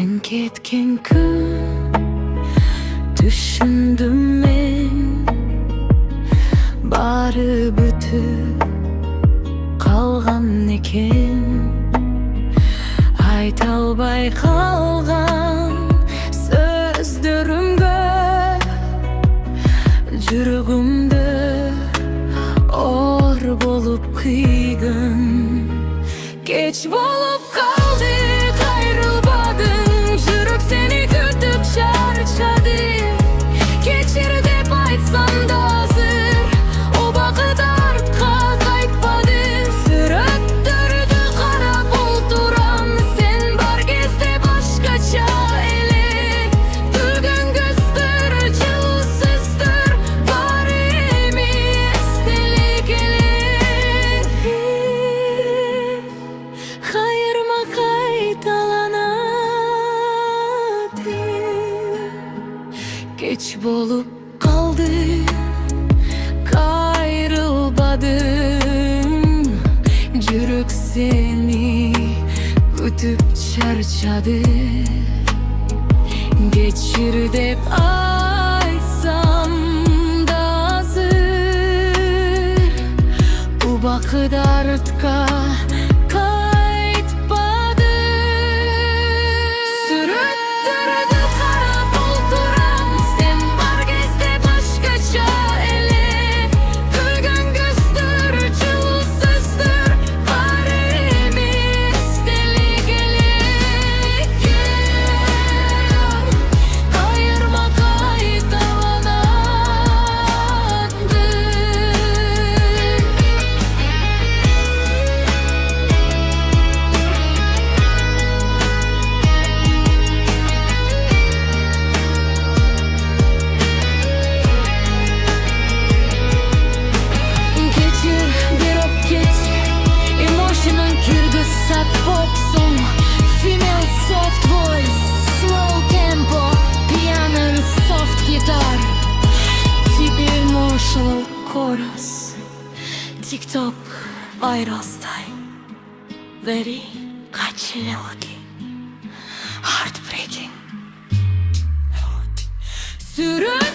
Sen ketken kun düşündüm men, bari бүтүп калган экен. Айта албай калган сөздөрүмгө жүрөгүмдө ор болуп кыйгын. Geç bolup kaldı, ayrılmadın. Жүрөк seni kütüp çarçadı. Geçir dep айтсам да азыр, o bakıt артка кайтпады. Сүрөттөрдү карап олтурам, sen бар кезде башкача эле. Күлгөн көздөр, жылуу сөздөр баары эми эстелик эле. Кайырма кайталанады. Geç bolup kaldı, kayrılmadım. Жүрөк seni kütüp çarçadı. Geçir dep айтсам da azır, bu bakıt артка кайтпады. Сүрөттөрдү карап олтурам, sen бар кезде башкача эле. Күлгөн көздөр, жылуу сөздөр баары эми эстелик эле. Кайырма кайталанады. Geçir, бирок кеч, emotional кирди sad pop song. Female soft voice, slow tempo, piano and soft guitar. Deep emotional chorus, TikTok viral style. Very catchy melody, heartbreaking. Sürüp